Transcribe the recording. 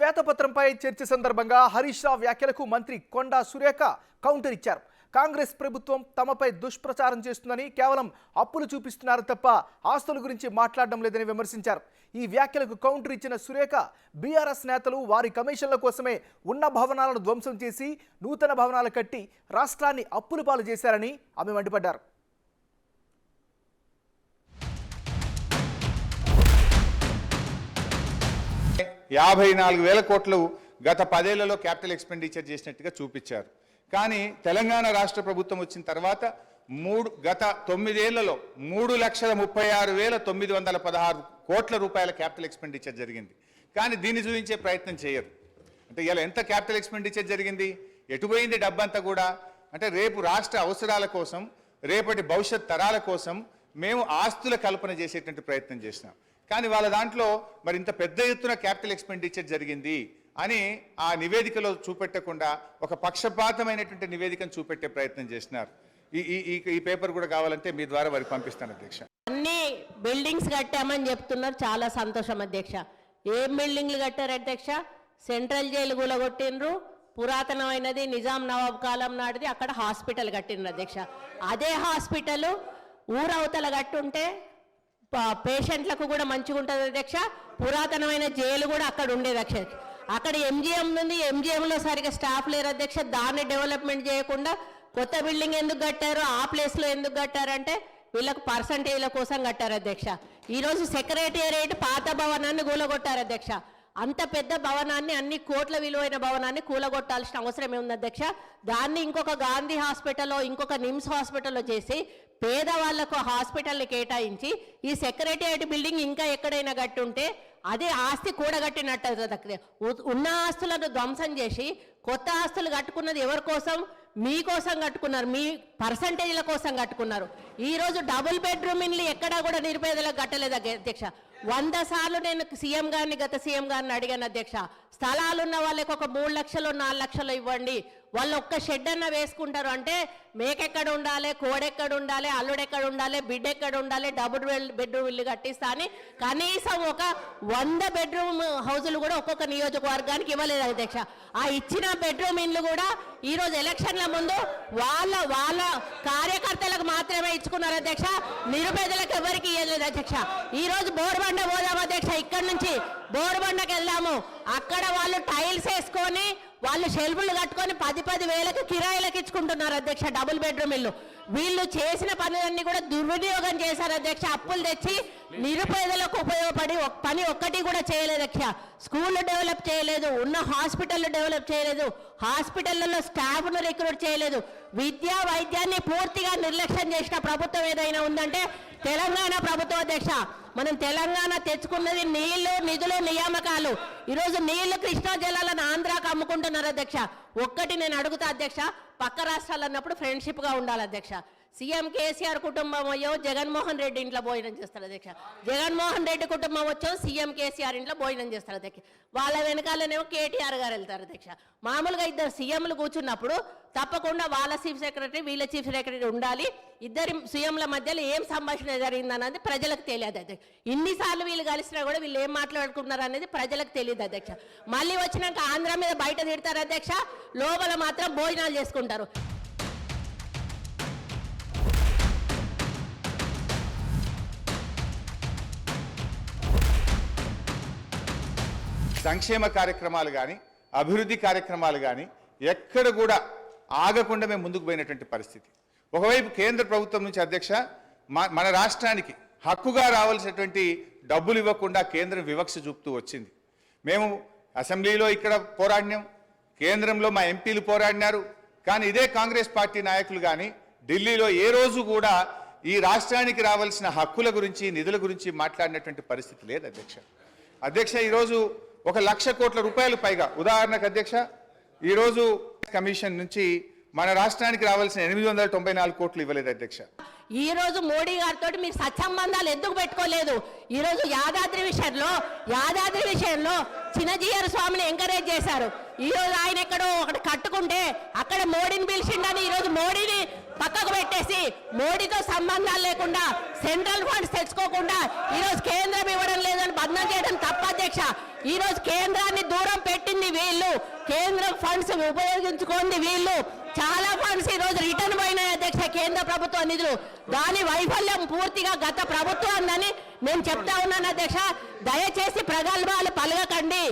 శ్వేతపత్రంపై చర్చ సందర్భంగా హరీష్ రావు వ్యాఖ్యలకు మంత్రి కొండా సురేఖ కౌంటర్ ఇచ్చారు. కాంగ్రెస్ ప్రభుత్వం తమపై దుష్ప్రచారం చేస్తుందని, కేవలం అప్పులు చూపిస్తున్నారు తప్ప ఆస్తుల గురించి మాట్లాడడం లేదని విమర్శించారు. ఈ వ్యాఖ్యలకు కౌంటర్ ఇచ్చిన సురేఖ బీఆర్ఎస్ నేతలు వారి కమిషన్ల కోసమే ఉన్న భవనాలను ధ్వంసం చేసి నూతన భవనాలు కట్టి రాష్ట్రాన్ని అప్పుల పాలు చేశారని ఆమె మండిపడ్డారు. ₹54,000 గత 10 ఏళ్లలో క్యాపిటల్ ఎక్స్పెండిచర్ చేసినట్టుగా చూపించారు. కానీ తెలంగాణ రాష్ట్ర ప్రభుత్వం వచ్చిన తర్వాత గత 9 ఏళ్లలో ₹3,36,916 క్యాపిటల్ ఎక్స్పెండిచర్ జరిగింది. కానీ దీన్ని చూపించే ప్రయత్నం చేయరు. అంటే ఇలా ఎంత క్యాపిటల్ ఎక్స్పెండిచర్ జరిగింది, ఎటుపోయింది డబ్బంతా కూడా అంటే రేపు రాష్ట్ర అవసరాల కోసం, రేపటి భవిష్యత్ తరాల కోసం మేము ఆస్తుల కల్పన చేసేటువంటి ప్రయత్నం చేసినాం. కానీ వాళ్ళ దాంట్లో మరి ఇంత పెద్ద ఎత్తున క్యాపిటల్ ఎక్స్పెండిచర్ జరిగింది అని ఆ నివేదికలో చూపెట్టకుండా ఒక పక్షపాతమైనటువంటి నివేదికను చూపెట్టే ప్రయత్నం చేస్తున్నారు. ఈ పేపర్ కూడా కావాలంటే మీ ద్వారా వారికి పంపిస్తాను అధ్యక్ష. అన్ని బిల్డింగ్స్ కట్టామని చెప్తున్నారు, చాలా సంతోషం అధ్యక్ష. ఏం బిల్డింగ్లు కట్టారు అధ్యక్ష? సెంట్రల్ జైలు కూలగొట్టిండ్రు, పురాతనమైనది నిజాం నవాబ్ కాలం నాటిది అక్కడ హాస్పిటల్ కట్టిండ్రు అధ్యక్ష. అదే హాస్పిటల్ ఊరవతల కట్టుంటే పేషెంట్లకు కూడా మంచిగా ఉంటుంది అధ్యక్ష. పురాతనమైన జైలు కూడా అక్కడ ఉండేది అధ్యక్ష. అక్కడ ఎంజిఎం ఉంది, ఎంజిఎంలో సరిగా స్టాఫ్ లేరు అధ్యక్ష. దాన్ని డెవలప్మెంట్ చేయకుండా కొత్త బిల్డింగ్ ఎందుకు కట్టారు, ఆ ప్లేస్లో ఎందుకు కట్టారంటే వీళ్ళకు పర్సంటేజ్ల కోసం కట్టారు అధ్యక్ష. ఈరోజు సెక్రటేరియట్ పాత భవనాన్ని కూలగొట్టారు అధ్యక్ష. అంత పెద్ద భవనాన్ని, అన్ని కోట్ల విలువైన భవనాన్ని కూలగొట్టాల్సిన అవసరం ఏముంది అధ్యక్ష? దాన్ని ఇంకొక గాంధీ హాస్పిటల్లో, ఇంకొక నిమ్స్ హాస్పిటల్లో చేసి పేదవాళ్లకు హాస్పిటల్ని కేటాయించి ఈ సెక్రటేరియట్ బిల్డింగ్ ఇంకా ఎక్కడైనా కట్టుంటే అదే ఆస్తి కూడగట్టినట్టు. ఉన్న ఆస్తులను ధ్వంసం చేసి కొత్త ఆస్తులు కట్టుకున్నది ఎవరి కోసం? మీకోసం కట్టుకున్నారు, మీ పర్సంటేజ్ల కోసం కట్టుకున్నారు. ఈరోజు డబుల్ బెడ్రూమ్ ఇల్లు ఎక్కడా కూడా నిరుపేదలకు కట్టలేదు అధ్యక్ష. 100 సార్లు నేను సీఎం గారిని, గత సీఎం గారిని అడిగాను అధ్యక్ష. స్థలాలున్న వాళ్ళకి ఒక 3 లక్షలు 4 లక్షలు ఇవ్వండి, వాళ్ళు ఒక్క షెడ్ అన్న వేసుకుంటారు అంటే మేకెక్కడ ఉండాలి, కోడెక్కడ ఉండాలి, అల్లుడెక్కడ ఉండాలి, బిడ్డ ఎక్కడ ఉండాలి, డబుల్ బెడ్రూమ్ ఇల్లు కట్టిస్తా అని కనీసం ఒక 100 బెడ్రూమ్ హౌజులు కూడా ఒక్కొక్క నియోజకవర్గానికి ఇవ్వలేదు అధ్యక్ష. ఆ ఇచ్చిన బెడ్రూమ్ ఇల్లు కూడా ఈరోజు ఎలక్షన్ల ముందు వాళ్ళ కార్యకర్తలకు మాత్రమే ఇచ్చుకున్నారు అధ్యక్ష. నిరుపేదలకు ఎవరికి ఇవ్వలేదు అధ్యక్ష. ఈరోజు బోర్బండ పోదాం అధ్యక్ష, ఇక్కడ నుంచి బోర్బండకి వెళ్దాము. అక్కడ వాళ్ళు టైల్స్ వేసుకొని, వాళ్ళు షెల్ఫ్లు కట్టుకొని 10-10 వేలకు కిరాయిలకు ఇచ్చుకుంటున్నారు అధ్యక్ష డబుల్ బెడ్రూమ్ ఇల్లు. వీళ్ళు చేసిన పనులన్నీ కూడా దుర్వినియోగం చేశారు అధ్యక్ష. అప్పులు తెచ్చి నిరుపేదలకు ఉపయోగపడి పని ఒక్కటి కూడా చేయలేదు అధ్యక్ష. స్కూళ్ళు డెవలప్ చేయలేదు, ఉన్న హాస్పిటల్ డెవలప్ చేయలేదు, హాస్పిటళ్లలో స్టాఫ్ను రిక్రూట్ చేయలేదు. విద్యా వైద్యాన్ని పూర్తిగా నిర్లక్ష్యం చేసిన ప్రభుత్వం ఏదైనా ఉందంటే తెలంగాణ ప్రభుత్వం అధ్యక్ష. మనం తెలంగాణ తెచ్చుకున్నది నీళ్లు, నిధులు, నియామకాలు. ఈరోజు నీళ్లు కృష్ణా జలాలను ఆంధ్రాకు అమ్ముకుంటున్నారు అధ్యక్ష. ఒక్కటి నేను అడుగుతా అధ్యక్ష, పక్క రాష్ట్రాలు అన్నప్పుడు ఫ్రెండ్షిప్గా ఉండాలి అధ్యక్ష. సీఎం కేసీఆర్ కుటుంబం అయ్యో జగన్మోహన్ రెడ్డి ఇంట్లో భోజనం చేస్తారు అధ్యక్ష. జగన్మోహన్ రెడ్డి కుటుంబం వచ్చో సీఎం కేసీఆర్ ఇంట్లో భోజనం చేస్తారు అధ్యక్ష. వాళ్ళ వెనకాలనేమో కేటీఆర్ గారు వెళ్తారు అధ్యక్ష. మామూలుగా ఇద్దరు సీఎంలు కూర్చున్నప్పుడు తప్పకుండా వాళ్ళ చీఫ్ సెక్రటరీ, వీళ్ళ చీఫ్ సెక్రటరీ ఉండాలి. ఇద్దరి సీఎంల మధ్యలో ఏం సంభాషణ జరిగిందన్నది ప్రజలకు తెలియదు అధ్యక్ష. ఇన్నిసార్లు వీళ్ళు కలిసినా కూడా వీళ్ళు ఏం మాట్లాడుకున్నారు అనేది ప్రజలకు తెలియదు అధ్యక్ష. మళ్ళీ వచ్చినాక ఆంధ్ర మీద బయట తిడతారు అధ్యక్ష, లోపల మాత్రం భోజనాలు చేసుకుంటారు. సంక్షేమ కార్యక్రమాలు కానీ, అభివృద్ధి కార్యక్రమాలు కానీ ఎక్కడ కూడా ఆగకుండా మేము ముందుకు పోయినటువంటి పరిస్థితి. ఒకవైపు కేంద్ర ప్రభుత్వం నుంచి అధ్యక్ష మన రాష్ట్రానికి హక్కుగా రావాల్సినటువంటి డబ్బులు ఇవ్వకుండా కేంద్రం వివక్ష చూపుతూ వచ్చింది. మేము అసెంబ్లీలో ఇక్కడ పోరాడినాం, కేంద్రంలో మా ఎంపీలు పోరాడినారు. కానీ ఇదే కాంగ్రెస్ పార్టీ నాయకులు కానీ ఢిల్లీలో ఏ రోజు కూడా ఈ రాష్ట్రానికి రావాల్సిన హక్కుల గురించి, నిధుల గురించి మాట్లాడినటువంటి పరిస్థితి లేదు అధ్యక్ష. ఈరోజు 1,00,000 కోట్ల రూపాయలు పైగా, ఉదాహరణకు అధ్యక్ష ఈరోజు కమిషన్ నుంచి మన రాష్ట్రానికి రావాల్సిన 894 కోట్లు ఇవ్వలేదు అధ్యక్ష. ఈ రోజు మోడీ గారితో మీరు సత్సంబంధాలు ఎందుకు పెట్టుకోలేదు? ఈ రోజు యాదాద్రి విషయంలో చిన్నజీయర్ స్వామిని ఎంకరేజ్ చేశారు. ఈ రోజు ఆయన ఎక్కడో ఒకటి కట్టుకుంటే అక్కడ మోడీని పిలిచిండని ఈ రోజు మోడీని పక్కకు పెట్టేసి మోడీతో సంబంధాలు లేకుండా సెంట్రల్ ఫండ్స్ తెచ్చుకోకుండా ఈ రోజు కేంద్రం ఇవ్వడం లేదని బదనాం చేయడం తప్ప అధ్యక్ష. ఈ రోజు కేంద్రాన్ని దూరం పెట్టింది వీళ్ళు, కేంద్రం ఫండ్స్ ఉపయోగించుకుంది వీళ్ళు. చాలా ఫండ్స్ ఈ రోజు రిటర్న్ పోయినాయి అధ్యక్ష, కేంద్ర ప్రభుత్వ నిధులు. దాని వైఫల్యం పూర్తిగా గత ప్రభుత్వం అని నేను చెప్తా ఉన్నాను అధ్యక్ష. దయచేసి ప్రగల్భాలు పలగకండి.